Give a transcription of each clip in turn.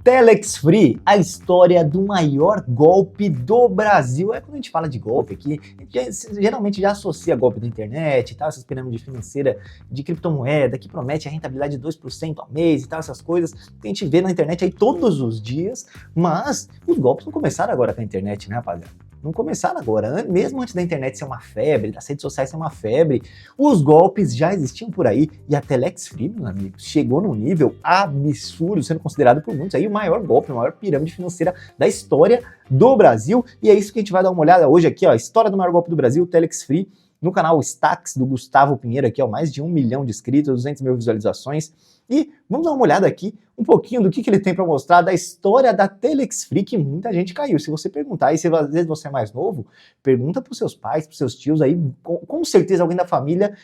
Telex Free, a história do maior golpe do Brasil. Quando a gente fala de golpe aqui, a gente geralmente já associa golpe da internet e tal, essas pirâmides financeiras de criptomoeda que promete a rentabilidade de 2% ao mês e tal, essas coisas que a gente vê na internet aí todos os dias, mas os golpes não começaram agora com a internet, né, rapaziada? Não começaram agora, mesmo antes da internet ser uma febre, das redes sociais ser uma febre, os golpes já existiam por aí e a Telex Free, meus amigos, chegou num nível absurdo, sendo considerado por muitos aí o maior golpe, a maior pirâmide financeira da história do Brasil, e é isso que a gente vai dar uma olhada hoje aqui, ó, a história do maior golpe do Brasil, Telex Free, no canal Stacks do Gustavo Pinheiro aqui, ó, mais de 1 milhão de inscritos, 200 mil visualizações, e vamos dar uma olhada aqui, um pouquinho do que ele tem para mostrar da história da Telex Free, que muita gente caiu. Se você perguntar, e se às vezes você é mais novo, pergunta para os seus pais, para os seus tios aí, com certeza alguém da família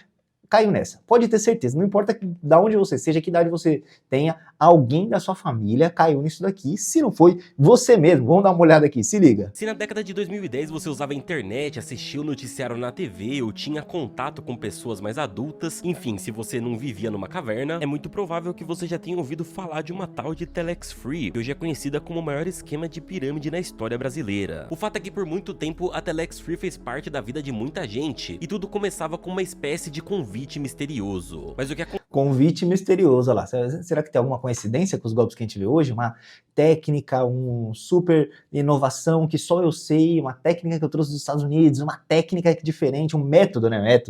caiu nessa. Pode ter certeza, não importa de onde você seja, que idade você tenha, alguém da sua família caiu nisso daqui. Se não foi, você mesmo. Vamos dar uma olhada aqui, se liga. Se na década de 2010 você usava a internet, assistia o noticiário na TV ou tinha contato com pessoas mais adultas, enfim, se você não vivia numa caverna, é muito provável que você já tenha ouvido falar de uma tal de Telex Free, que hoje é conhecida como o maior esquema de pirâmide na história brasileira. O fato é que por muito tempo a Telex Free fez parte da vida de muita gente, e tudo começava com uma espécie de convite misterioso. Mas o que Convite misterioso, olha lá. Será que tem alguma coincidência com os golpes que a gente vê hoje? Uma técnica, uma super inovação que só eu sei, uma técnica que eu trouxe dos Estados Unidos, uma técnica diferente, um método, né?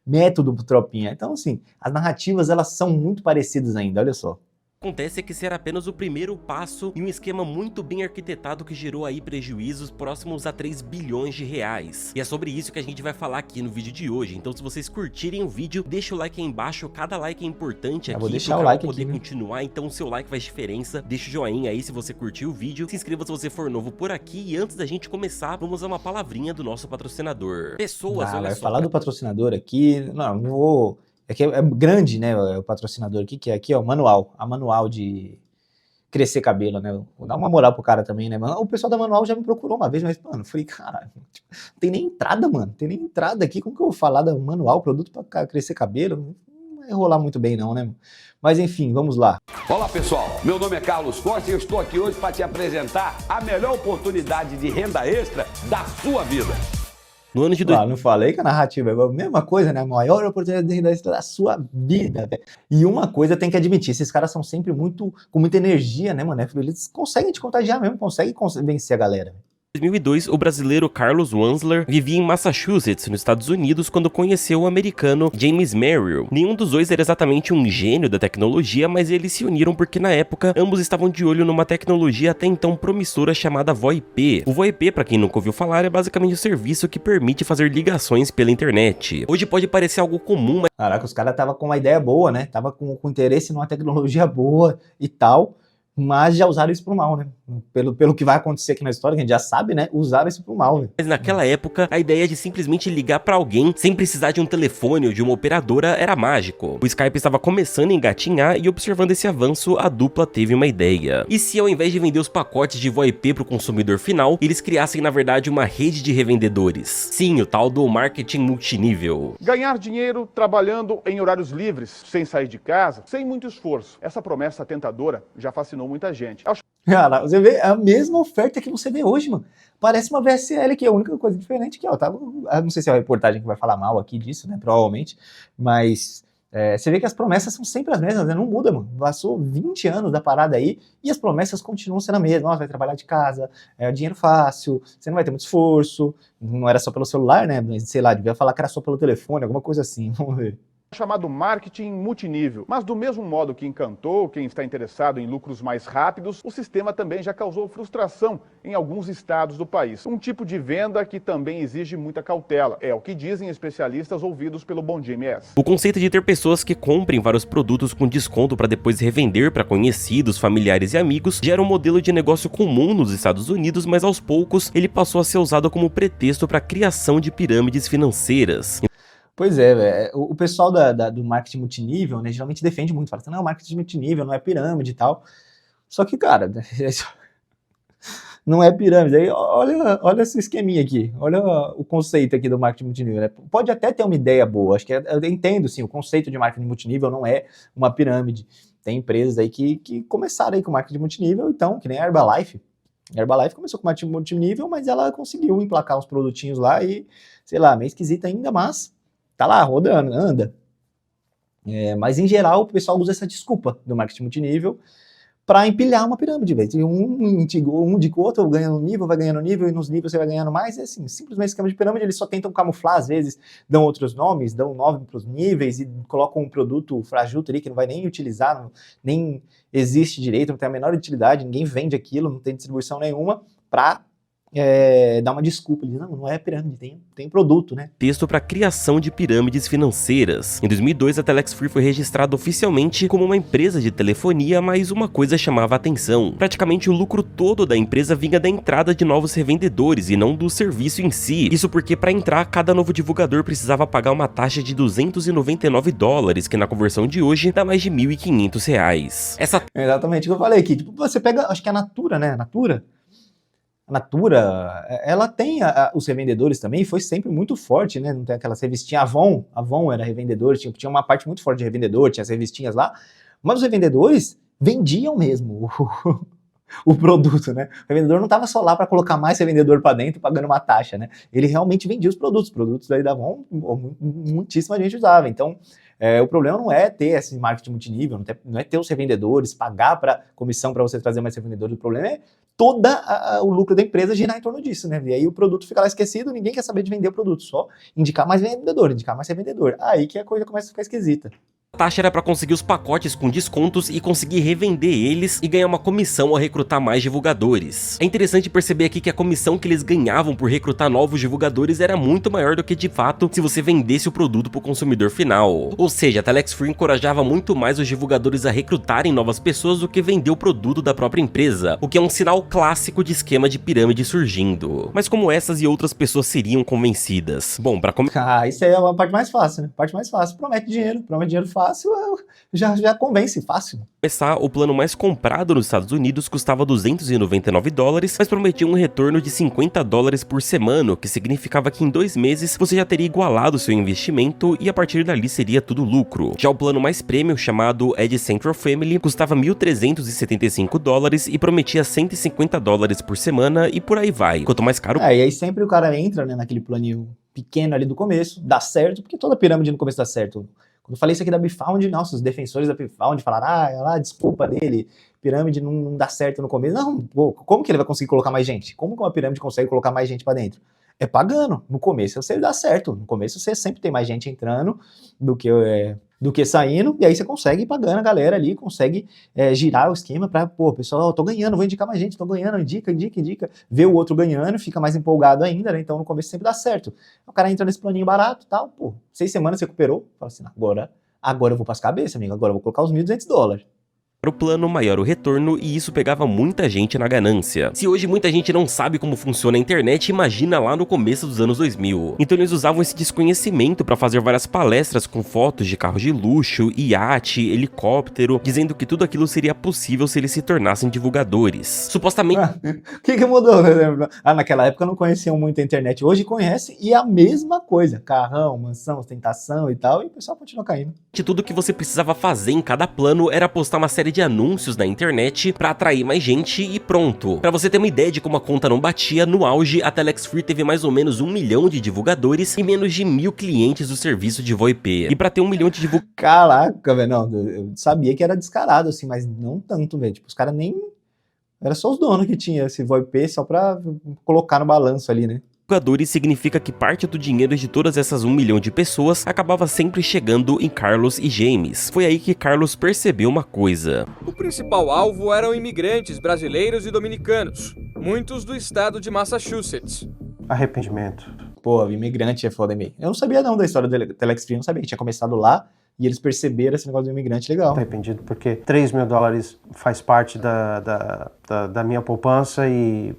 Método pro tropinha. Então, assim, as narrativas, elas são muito parecidas ainda, olha só. Acontece que esse era apenas o primeiro passo em um esquema muito bem arquitetado que gerou aí prejuízos próximos a 3 bilhões de reais. E é sobre isso que a gente vai falar aqui no vídeo de hoje. Então se vocês curtirem o vídeo, deixa o like aí embaixo, cada like é importante aqui pro canal poder continuar, então o seu like faz diferença. Deixa o joinha aí se você curtiu o vídeo, se inscreva se você for novo por aqui e antes da gente começar, vamos a uma palavrinha do nosso patrocinador. Pessoas, olha vai só. falar do patrocinador aqui, não vou... É que é grande, né, o patrocinador aqui, que é aqui, ó, a manual de crescer cabelo, né, vou dar uma moral pro cara também, né, mano, o pessoal da manual já me procurou uma vez, mas, mano, eu falei, caralho, tipo, não tem nem entrada, mano, tem nem entrada aqui, como que eu vou falar da manual, produto pra crescer cabelo, não vai rolar muito bem não, né, mas enfim, vamos lá. Olá pessoal, meu nome é Carlos Costa e eu estou aqui hoje para te apresentar a melhor oportunidade de renda extra da sua vida. No ano de não falei que a narrativa é a mesma coisa, né? A maior oportunidade de renda extra da sua vida, velho. E uma coisa tem que admitir, esses caras são sempre com muita energia, né, mano? Eles conseguem te contagiar mesmo, conseguem vencer a galera. Em 2002, o brasileiro Carlos Wansler vivia em Massachusetts, nos Estados Unidos, quando conheceu o americano James Merrill. Nenhum dos dois era exatamente um gênio da tecnologia, mas eles se uniram porque na época ambos estavam de olho numa tecnologia até então promissora chamada VoIP. O VoIP, para quem nunca ouviu falar, é basicamente um serviço que permite fazer ligações pela internet. Hoje pode parecer algo comum, mas... Caraca, os caras estavam com uma ideia boa, né? Tava com interesse numa tecnologia boa e tal, mas já usaram isso pro mal, né? Pelo que vai acontecer aqui na história, que a gente já sabe, né? Usaram isso pro mal, velho. Mas naquela época, a ideia de simplesmente ligar pra alguém sem precisar de um telefone ou de uma operadora era mágico. O Skype estava começando a engatinhar e observando esse avanço, a dupla teve uma ideia. E se ao invés de vender os pacotes de VoIP pro consumidor final, eles criassem na verdade uma rede de revendedores? Sim, o tal do marketing multinível. Ganhar dinheiro trabalhando em horários livres, sem sair de casa, sem muito esforço. Essa promessa tentadora já fascinou muita gente. Cara, você vê a mesma oferta que você vê hoje, mano. Parece uma VSL, que é a única coisa diferente que, ó, não sei se é a reportagem que vai falar mal aqui disso, né, provavelmente, mas você vê que as promessas são sempre as mesmas, né, não muda, mano. Passou 20 anos da parada aí e as promessas continuam sendo as mesmas. Nossa, vai trabalhar de casa, é dinheiro fácil, você não vai ter muito esforço, não era só pelo celular, né, sei lá, devia falar que era só pelo telefone, alguma coisa assim, vamos ver. Chamado marketing multinível. Mas do mesmo modo que encantou quem está interessado em lucros mais rápidos, o sistema também já causou frustração em alguns estados do país. Um tipo de venda que também exige muita cautela. É o que dizem especialistas ouvidos pelo Bom Dia MS. O conceito de ter pessoas que comprem vários produtos com desconto para depois revender para conhecidos, familiares e amigos já era um modelo de negócio comum nos Estados Unidos, mas aos poucos ele passou a ser usado como pretexto para a criação de pirâmides financeiras. Pois é, velho. O pessoal do marketing multinível, né, geralmente defende muito, fala assim, não, marketing multinível não é pirâmide e tal. Só que, cara, Não é pirâmide. Aí olha esse esqueminha aqui, olha o conceito aqui do marketing multinível, né? Pode até ter uma ideia boa, acho que eu entendo, sim, o conceito de marketing multinível não é uma pirâmide. Tem empresas aí que começaram aí com marketing multinível, então, que nem a Herbalife. A Herbalife começou com marketing multinível, mas ela conseguiu emplacar uns produtinhos lá e, sei lá, meio esquisita ainda, mas tá lá, rodando, anda. Mas, em geral, o pessoal usa essa desculpa do marketing multinível para empilhar uma pirâmide, velho. Um indica o outro, ganhando nível, vai ganhando nível, e nos níveis você vai ganhando mais. É assim, simplesmente esquema de pirâmide, eles só tentam camuflar, às vezes, dão outros nomes, dão nome para os níveis e colocam um produto frajuto ali que não vai nem utilizar, nem existe direito, não tem a menor utilidade, ninguém vende aquilo, não tem distribuição nenhuma, para dar uma desculpa. Ele diz, não é pirâmide, tem produto, né? Texto para criação de pirâmides financeiras. Em 2002, a Telex Free foi registrada oficialmente como uma empresa de telefonia, mas uma coisa chamava a atenção. Praticamente o lucro todo da empresa vinha da entrada de novos revendedores e não do serviço em si. Isso porque para entrar, cada novo divulgador precisava pagar uma taxa de $299, que na conversão de hoje dá mais de R$1.500. Exatamente o que eu falei aqui. Tipo, você pega, acho que a Natura, né? A Natura, ela tem os revendedores também, foi sempre muito forte, né? Não tem aquelas revistinhas, Avon era revendedor, tinha uma parte muito forte de revendedor, tinha as revistinhas lá, mas os revendedores vendiam mesmo o produto, né? O revendedor não estava só lá para colocar mais revendedor para dentro, pagando uma taxa, né? Ele realmente vendia os produtos aí da Avon, muitíssima gente usava, então... o problema não é ter esse marketing multinível, não é ter os revendedores, pagar comissão para você trazer mais revendedores, o problema é todo o lucro da empresa girar em torno disso, né? E aí o produto fica lá esquecido, ninguém quer saber de vender o produto, só indicar mais vendedor, indicar mais revendedor. Aí que a coisa começa a ficar esquisita. A taxa era para conseguir os pacotes com descontos e conseguir revender eles e ganhar uma comissão ao recrutar mais divulgadores. É interessante perceber aqui que a comissão que eles ganhavam por recrutar novos divulgadores era muito maior do que de fato se você vendesse o produto para o consumidor final. Ou seja, a Telex Free encorajava muito mais os divulgadores a recrutarem novas pessoas do que vender o produto da própria empresa, o que é um sinal clássico de esquema de pirâmide surgindo. Mas como essas e outras pessoas seriam convencidas? Bom, para começar... isso aí é a parte mais fácil, né? A parte mais fácil, promete dinheiro fácil, já convence fácil. O plano mais comprado nos Estados Unidos custava $299, mas prometia um retorno de $50 por semana, o que significava que em 2 meses você já teria igualado seu investimento e a partir dali seria tudo lucro. Já o plano mais premium, chamado Ed Central Family, custava $1.375 e prometia $150 por semana e por aí vai. Quanto mais caro... E aí sempre o cara entra, né, naquele planinho pequeno ali do começo, dá certo, porque toda pirâmide no começo dá certo. Quando eu falei isso aqui da BeFound, nossa, os defensores da BeFound falaram, desculpa dele, pirâmide não dá certo no começo. Não, pô, como que ele vai conseguir colocar mais gente? Como que uma pirâmide consegue colocar mais gente pra dentro? É pagando. No começo você dá certo. No começo você sempre tem mais gente entrando do que saindo, e aí você consegue ir pagando a galera ali, consegue girar o esquema pra, pessoal, eu tô ganhando, vou indicar mais gente, tô ganhando, indica, vê o outro ganhando, fica mais empolgado ainda, né? Então no começo sempre dá certo. O cara entra nesse planinho barato e tal, 6 semanas você recuperou, fala assim, agora eu vou pras cabeças, amigo, agora eu vou colocar os $1.200. O plano, maior o retorno, e isso pegava muita gente na ganância. Se hoje muita gente não sabe como funciona a internet, imagina lá no começo dos anos 2000. Então eles usavam esse desconhecimento para fazer várias palestras com fotos de carros de luxo, iate, helicóptero, dizendo que tudo aquilo seria possível se eles se tornassem divulgadores. Supostamente... O que mudou? Naquela época não conheciam muito a internet, hoje conhecem e é a mesma coisa. Carrão, mansão, ostentação e tal, e o pessoal continua caindo. Tudo que você precisava fazer em cada plano era postar uma série de anúncios na internet pra atrair mais gente e pronto. Pra você ter uma ideia de como a conta não batia, no auge, a Telex Free teve mais ou menos 1 milhão de divulgadores e menos de 1.000 clientes do serviço de VoIP. E pra ter 1 milhão de divulgadores... Caraca, velho, não, eu sabia que era descarado, assim, mas não tanto, velho. Tipo, os caras nem... Era só os donos que tinham esse VoIP só pra colocar no balanço ali, né? Divulgadores significa que parte do dinheiro de todas essas 1 milhão de pessoas acabava sempre chegando em Carlos e James. Foi aí que Carlos percebeu uma coisa. O principal alvo eram imigrantes brasileiros e dominicanos, muitos do estado de Massachusetts. Arrependimento. Imigrante é foda meio. Eu não sabia não da história do Telex Free, eu não sabia que tinha começado lá e eles perceberam esse negócio do imigrante legal. Arrependido porque $3.000 faz parte da minha poupança e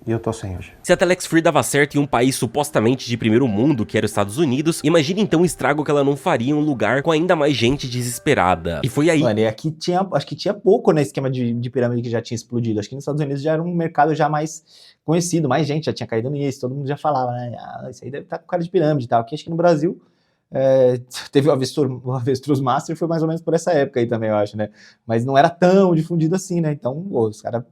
E eu tô sem hoje. Se a Telex Free dava certo em um país supostamente de primeiro mundo, que era os Estados Unidos, imagine então o estrago que ela não faria em um lugar com ainda mais gente desesperada. E foi aí... Mano, e aqui acho que tinha pouco, né, esquema de pirâmide que já tinha explodido. Acho que nos Estados Unidos já era um mercado já mais conhecido, mais gente já tinha caído nisso, todo mundo já falava, né, isso aí deve estar com cara de pirâmide e tal. Aqui acho que no Brasil teve o Avestruz Master, foi mais ou menos por essa época aí também, eu acho, né, mas não era tão difundido assim, né, então os caras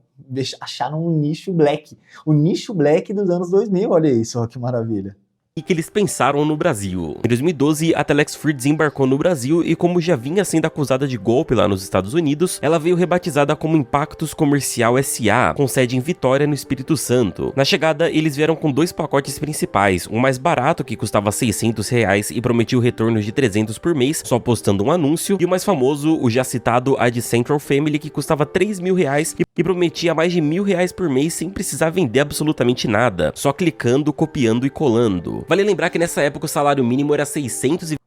acharam um nicho black, o nicho black dos anos 2000, olha isso, ó, que maravilha. E que eles pensaram no Brasil. Em 2012, a Telex Free desembarcou no Brasil e, como já vinha sendo acusada de golpe lá nos Estados Unidos, ela veio rebatizada como Impactos Comercial S.A., com sede em Vitória, no Espírito Santo. Na chegada, eles vieram com 2 pacotes principais, um mais barato, que custava R$600 e prometia o retorno de 300 por mês, só postando um anúncio, e o mais famoso, o já citado Ad Central Family, que custava R$3.000 e prometia mais de R$1.000 por mês sem precisar vender absolutamente nada, só clicando, copiando e colando. Vale lembrar que nessa época o salário mínimo era 600 e...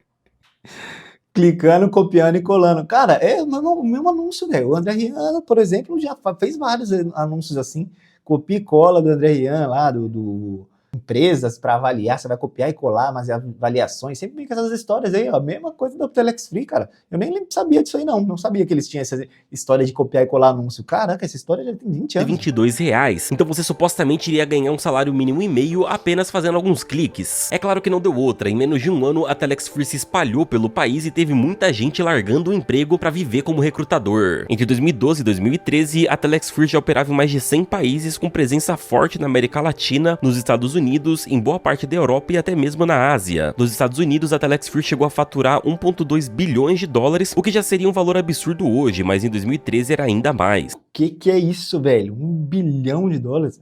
Clicando, copiando e colando. Cara, é o mesmo anúncio, velho. O André Rian, por exemplo, já fez vários anúncios assim. Copia e cola do André Rian lá, do empresas para avaliar, você vai copiar e colar, mas avaliações, sempre vem com essas histórias aí, ó, a mesma coisa da Telex Free, cara. Eu nem sabia disso aí, não sabia que eles tinham essa história de copiar e colar anúncio. Caraca, essa história já tem 20 anos. R$22. Então você supostamente iria ganhar um salário mínimo e meio apenas fazendo alguns cliques. É claro que não deu outra, em menos de um ano a Telex Free se espalhou pelo país e teve muita gente largando o emprego para viver como recrutador. Entre 2012 e 2013, a Telex Free já operava em mais de 100 países com presença forte na América Latina, nos Estados Unidos, em boa parte da Europa e até mesmo na Ásia. Nos Estados Unidos, a Telex Free chegou a faturar 1,2 bilhões de dólares, o que já seria um valor absurdo hoje, mas em 2013 era ainda mais. Que é isso, velho? 1 bilhão de dólares?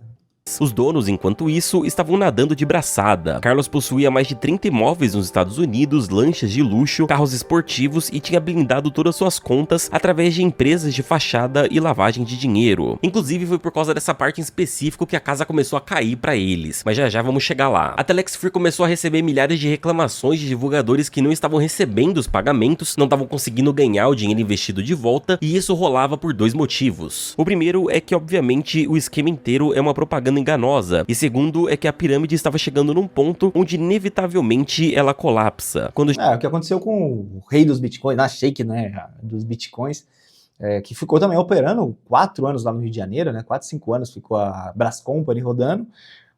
Os donos, enquanto isso, estavam nadando de braçada. Carlos possuía mais de 30 imóveis nos Estados Unidos, lanchas de luxo, carros esportivos e tinha blindado todas suas contas através de empresas de fachada e lavagem de dinheiro. Inclusive, foi por causa dessa parte em específico que a casa começou a cair pra eles, mas já vamos chegar lá. A Telex Free começou a receber milhares de reclamações de divulgadores que não estavam recebendo os pagamentos, não estavam conseguindo ganhar o dinheiro investido de volta, e isso rolava por 2 motivos. O primeiro é que, obviamente, o esquema inteiro é uma propaganda enganosa, e segundo é que a pirâmide estava chegando num ponto onde inevitavelmente ela colapsa. O que aconteceu com o rei dos bitcoins, na Shake, né, dos bitcoins, que ficou também operando 4 anos lá no Rio de Janeiro, né, 4, 5 anos ficou a Brás Company rodando,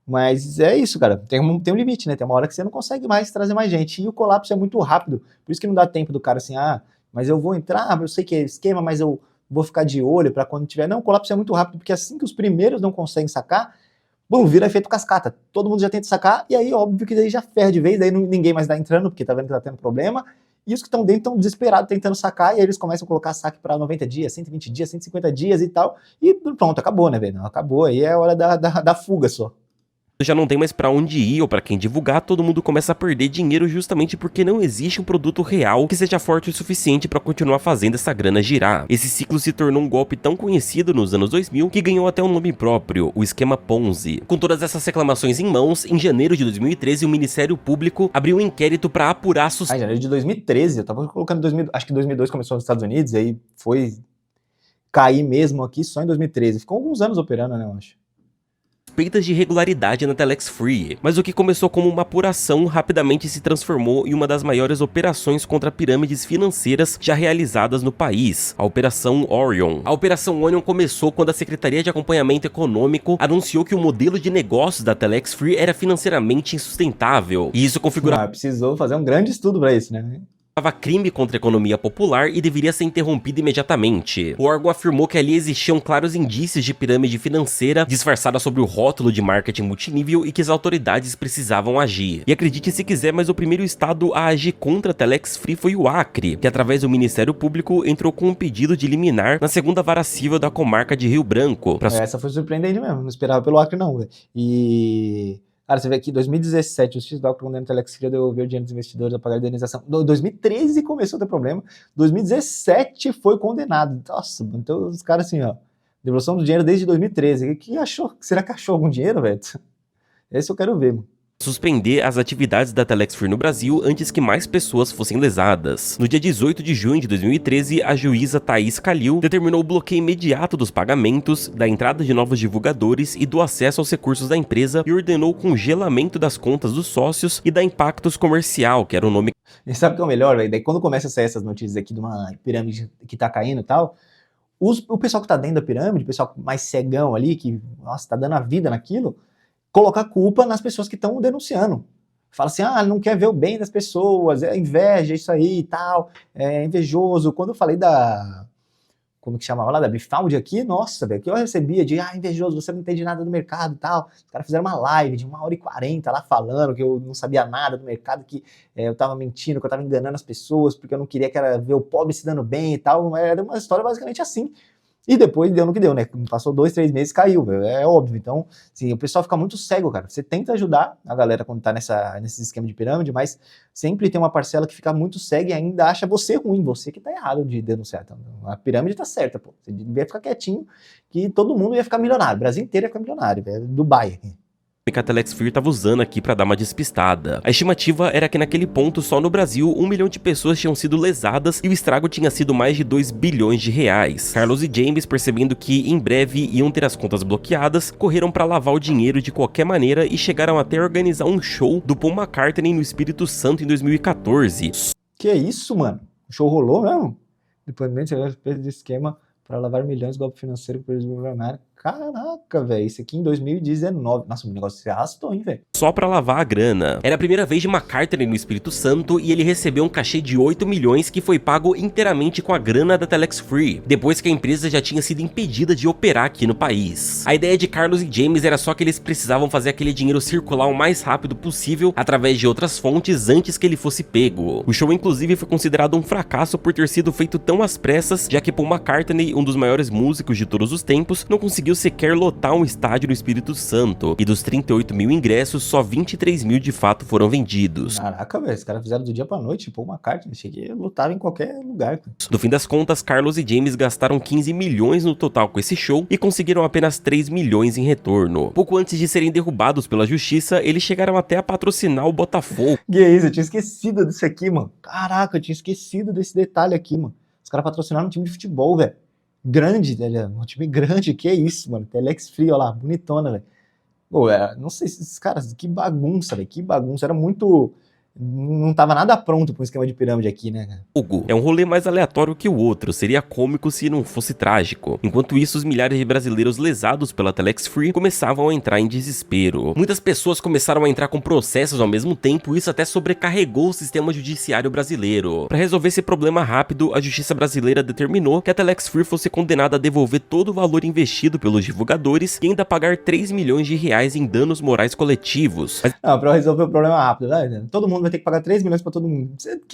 mas é isso, cara, tem um limite, né, tem uma hora que você não consegue mais trazer mais gente, e o colapso é muito rápido, por isso que não dá tempo do cara assim, mas eu vou entrar, eu sei que é esquema, mas eu vou ficar de olho para quando tiver, não, o colapso é muito rápido, porque assim que os primeiros não conseguem sacar, bom, vira efeito cascata, todo mundo já tenta sacar, e aí óbvio que daí já ferra de vez, daí ninguém mais tá entrando, porque tá vendo que tá tendo problema, e os que estão dentro estão desesperados tentando sacar, e aí eles começam a colocar saque para 90 dias, 120 dias, 150 dias e tal, e pronto, acabou, né, velho, acabou, aí é a hora da fuga só. Já não tem mais pra onde ir ou pra quem divulgar, todo mundo começa a perder dinheiro justamente porque não existe um produto real que seja forte o suficiente pra continuar fazendo essa grana girar. Esse ciclo se tornou um golpe tão conhecido nos anos 2000 que ganhou até um nome próprio, o esquema Ponzi. Com todas essas reclamações em mãos, em janeiro de 2013 o Ministério Público abriu um inquérito pra apurar Em janeiro de 2013, eu tava colocando acho que 2002 começou nos Estados Unidos, e aí foi cair mesmo aqui só em 2013, ficou alguns anos operando, né, eu acho. Suspeitas de irregularidade na Telex Free, mas o que começou como uma apuração rapidamente se transformou em uma das maiores operações contra pirâmides financeiras já realizadas no país, a Operação Orion. A Operação Orion começou quando a Secretaria de Acompanhamento Econômico anunciou que o modelo de negócios da Telex Free era financeiramente insustentável, e isso configurava... Precisou fazer um grande estudo para isso, né? Crime contra a economia popular e deveria ser interrompido imediatamente. O órgão afirmou que ali existiam claros indícios de pirâmide financeira disfarçada sob o rótulo de marketing multinível e que as autoridades precisavam agir. E acredite se quiser, mas o primeiro estado a agir contra a Telex Free foi o Acre, que através do Ministério Público entrou com um pedido de liminar na segunda vara civil da comarca de Rio Branco. Essa foi surpreendente mesmo, não esperava pelo Acre não, velho. E... Cara, você vê aqui, 2017, o Justiça do Acre condena a Telex Free a devolver o dinheiro dos investidores a pagar a indenização. 2013 começou a ter problema, 2017 foi condenado. Nossa, então os caras assim, ó, devolução do dinheiro desde 2013. Que achou? Será que achou algum dinheiro, velho? Esse eu quero ver, mano. suspender as atividades da Telex Free no Brasil antes que mais pessoas fossem lesadas. No dia 18 de junho de 2013, a juíza Thaís Calil determinou o bloqueio imediato dos pagamentos, da entrada de novos divulgadores e do acesso aos recursos da empresa e ordenou o congelamento das contas dos sócios e da Impactos Comercial, que era o nome. E sabe o que é o melhor, velho? Daí quando começa a sair essas notícias aqui de uma pirâmide que tá caindo e tal, o pessoal que tá dentro da pirâmide, o pessoal mais cegão ali, que, nossa, tá dando a vida naquilo, coloca a culpa nas pessoas que estão denunciando. Fala assim, não quer ver o bem das pessoas, é inveja, isso aí e tal, é invejoso. Quando eu falei como que chamava lá, da Bifound aqui, nossa, velho, que eu recebia de, invejoso, você não entende nada do mercado e tal. Os caras fizeram uma live de 1h40 lá falando que eu não sabia nada do mercado, que eu tava mentindo, que eu tava enganando as pessoas, porque eu não queria ver o pobre se dando bem e tal. Era uma história basicamente assim. E depois deu no que deu, né? Passou 2, 3 meses, caiu, velho. É óbvio. Então, assim, o pessoal fica muito cego, cara. Você tenta ajudar a galera quando tá nesse esquema de pirâmide, mas sempre tem uma parcela que fica muito cega e ainda acha você ruim, você que tá errado de denunciar. Então, a pirâmide tá certa, pô. Você devia ficar quietinho que todo mundo ia ficar milionário. O Brasil inteiro ia ficar milionário, velho. Dubai. Que a Telex Free estava usando aqui para dar uma despistada. A estimativa era que naquele ponto, só no Brasil, 1 milhão de pessoas tinham sido lesadas e o estrago tinha sido mais de 2 bilhões de reais. Carlos e James, percebendo que em breve iam ter as contas bloqueadas, correram para lavar o dinheiro de qualquer maneira e chegaram até a organizar um show do Paul McCartney no Espírito Santo em 2014. Que isso, mano? O show rolou mesmo? Depoimento de esquema para lavar milhões de golpe financeiro por milionário. Caraca, velho, isso aqui em 2019. Nossa, o negócio se arrastou, hein, velho. Só pra lavar a grana. Era a primeira vez de McCartney no Espírito Santo e ele recebeu um cachê de 8 milhões que foi pago inteiramente com a grana da Telex Free, depois que a empresa já tinha sido impedida de operar aqui no país. A ideia de Carlos e James era só que eles precisavam fazer aquele dinheiro circular o mais rápido possível através de outras fontes antes que ele fosse pego. O show, inclusive, foi considerado um fracasso por ter sido feito tão às pressas, já que Paul McCartney, um dos maiores músicos de todos os tempos, não conseguiu sequer lotar um estádio no Espírito Santo, e dos 38 mil ingressos, só 23 mil de fato foram vendidos. Caraca, velho, os caras fizeram do dia pra noite, Paul McCartney, cheguei a lutar em qualquer lugar. No fim das contas, Carlos e James gastaram 15 milhões no total com esse show e conseguiram apenas 3 milhões em retorno. Pouco antes de serem derrubados pela justiça, eles chegaram até a patrocinar o Botafogo. Que isso, eu tinha esquecido disso aqui, mano. Caraca, eu tinha esquecido desse detalhe aqui, mano. Os caras patrocinaram um time de futebol, velho. Grande, velho. Um time grande, que é isso, mano. Telex Free, ó lá, bonitona, velho. Pô, não sei se esses caras, que bagunça, velho. Que bagunça. Era muito... Não tava nada pronto pra um esquema de pirâmide aqui, né, cara? É um rolê mais aleatório que o outro, seria cômico se não fosse trágico. Enquanto isso, os milhares de brasileiros lesados pela Telex Free começavam a entrar em desespero. Muitas pessoas começaram a entrar com processos ao mesmo tempo e isso até sobrecarregou o sistema judiciário brasileiro. Para resolver esse problema rápido, a justiça brasileira determinou que a Telex Free fosse condenada a devolver todo o valor investido pelos divulgadores e ainda pagar 3 milhões de reais em danos morais coletivos. Não, pra resolver o problema rápido, né? Todo mundo vai ter que pagar 3 milhões pra todo mundo.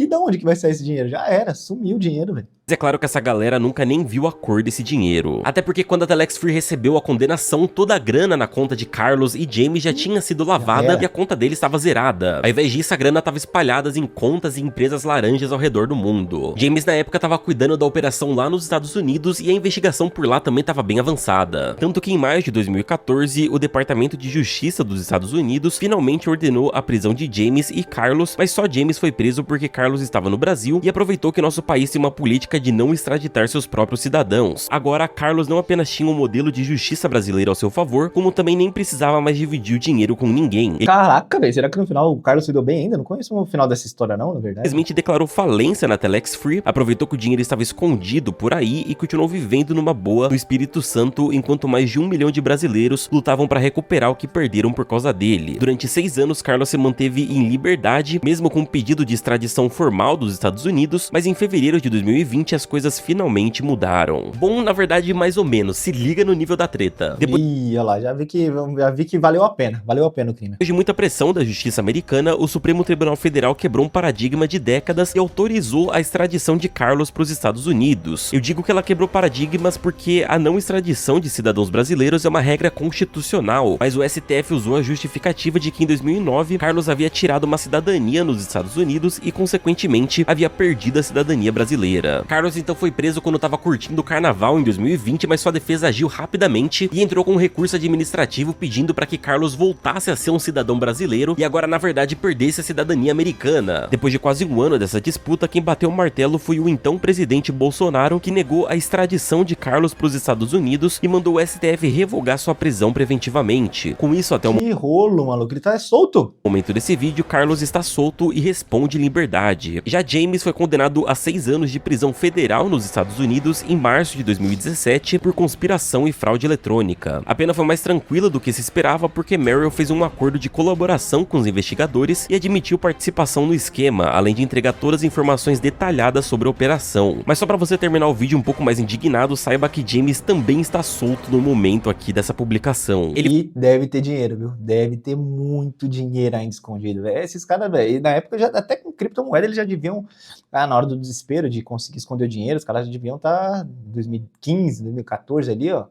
Da onde que vai sair esse dinheiro? Já era, sumiu o dinheiro, velho. Mas é claro que essa galera nunca nem viu a cor desse dinheiro. Até porque quando a Telex Free recebeu a condenação, toda a grana na conta de Carlos e James já tinha sido lavada e a conta deles estava zerada. Ao invés disso, a grana estava espalhada em contas e empresas laranjas ao redor do mundo. James na época estava cuidando da operação lá nos Estados Unidos e a investigação por lá também estava bem avançada. Tanto que em maio de 2014, o Departamento de Justiça dos Estados Unidos finalmente ordenou a prisão de James e Carlos, mas só James foi preso porque Carlos estava no Brasil e aproveitou que nosso país tem uma política de não extraditar seus próprios cidadãos. Agora, Carlos não apenas tinha um modelo de justiça brasileira ao seu favor, como também nem precisava mais dividir o dinheiro com ninguém. Caraca, velho, será que no final o Carlos se deu bem ainda? Não conheço o final dessa história não, na verdade. Simplesmente declarou falência na Telex Free, aproveitou que o dinheiro estava escondido por aí e continuou vivendo numa boa no Espírito Santo, enquanto mais de 1 milhão de brasileiros lutavam para recuperar o que perderam por causa dele. Durante 6 anos, Carlos se manteve em liberdade, mesmo com um pedido de extradição formal dos Estados Unidos, mas em fevereiro de 2020 as coisas finalmente mudaram. Bom, na verdade, mais ou menos, se liga no nível da treta. Depois... Ih, olha lá, já vi que valeu a pena o crime. Depois de muita pressão da justiça americana, o Supremo Tribunal Federal quebrou um paradigma de décadas e autorizou a extradição de Carlos para os Estados Unidos. Eu digo que ela quebrou paradigmas porque a não extradição de cidadãos brasileiros é uma regra constitucional, mas o STF usou a justificativa de que em 2009 Carlos havia tirado uma cidadania nos Estados Unidos e, consequentemente, havia perdido a cidadania brasileira. Carlos então foi preso quando estava curtindo o carnaval em 2020, mas sua defesa agiu rapidamente e entrou com um recurso administrativo pedindo para que Carlos voltasse a ser um cidadão brasileiro e agora na verdade perdesse a cidadania americana. Depois de quase um ano dessa disputa, quem bateu o martelo foi o então presidente Bolsonaro, que negou a extradição de Carlos para os Estados Unidos e mandou o STF revogar sua prisão preventivamente. Com isso, até o Que rolo, maluco, ele tá solto. momento desse vídeo, Carlos está solto e responde em liberdade. Já James foi condenado a 6 anos de prisão federal nos Estados Unidos em março de 2017 por conspiração e fraude eletrônica. A pena foi mais tranquila do que se esperava porque Merrill fez um acordo de colaboração com os investigadores e admitiu participação no esquema, além de entregar todas as informações detalhadas sobre a operação. Mas só pra você terminar o vídeo um pouco mais indignado, saiba que James também está solto no momento aqui dessa publicação. E deve ter dinheiro, viu? Deve ter muito dinheiro ainda escondido, velho. Esses caras, velho, na época, já, até com criptomoeda, eles já deviam, na hora do desespero de conseguir esconder o dinheiro, os caras já deviam estar em 2015, 2014 ali, ó.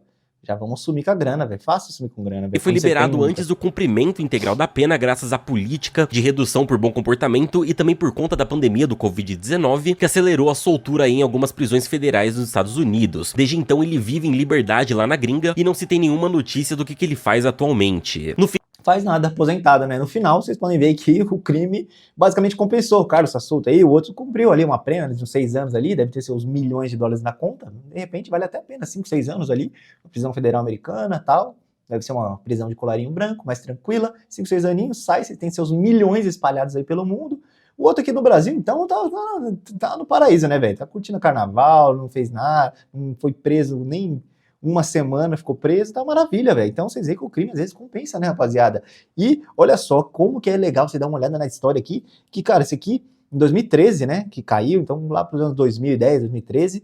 Já vamos sumir com a grana, velho. Fácil sumir com grana, velho. E foi liberado antes do cumprimento integral da pena graças à política de redução por bom comportamento e também por conta da pandemia do Covid-19, que acelerou a soltura em algumas prisões federais nos Estados Unidos. Desde então ele vive em liberdade lá na gringa e não se tem nenhuma notícia do que ele faz atualmente. No faz nada, aposentado, né? No final, vocês podem ver que o crime basicamente compensou. O Carlos tá solto aí, o outro cumpriu ali uma pena de uns 6 anos ali, deve ter seus milhões de dólares na conta. De repente, vale até a pena, 5, 6 anos ali, prisão federal americana e tal. Deve ser uma prisão de colarinho branco, mais tranquila. 5, 6 aninhos, sai, você tem seus milhões espalhados aí pelo mundo. O outro aqui no Brasil, então, tá no paraíso, né, velho? Tá curtindo carnaval, não fez nada, não foi preso nem uma semana, ficou preso, tá maravilha, velho. Então vocês veem que o crime às vezes compensa, né, rapaziada? E olha só como que é legal você dar uma olhada na história aqui, que, cara, esse aqui, em 2013, né, que caiu, então lá pros anos 2010, 2013,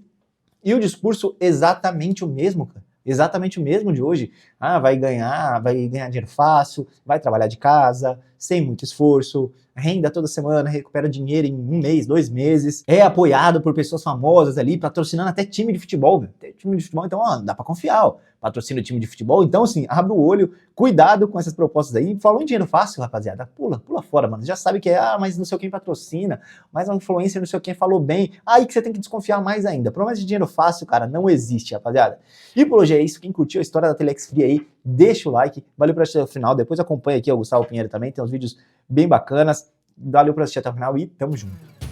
e o discurso exatamente o mesmo, cara. Exatamente o mesmo de hoje. Ah, vai ganhar dinheiro fácil, vai trabalhar de casa, sem muito esforço, renda toda semana, recupera dinheiro em 1 mês, 2 meses, é apoiado por pessoas famosas ali, patrocinando até time de futebol, velho. Time de futebol, então, ó, dá pra confiar, ó. Patrocina o time de futebol, então, assim, abre o olho, cuidado com essas propostas aí. Falou em dinheiro fácil, rapaziada, pula fora, mano. Já sabe que é, mas não sei quem patrocina, mas a influencer não sei quem falou bem, aí que você tem que desconfiar mais ainda. Promessa de dinheiro fácil, cara, não existe, rapaziada. E por hoje é isso, quem curtiu a história da Telex Free aí, deixa o like, valeu por assistir até o final, depois acompanha aqui o Gustavo Pinheiro também, tem uns vídeos bem bacanas, valeu por assistir até o final e tamo junto.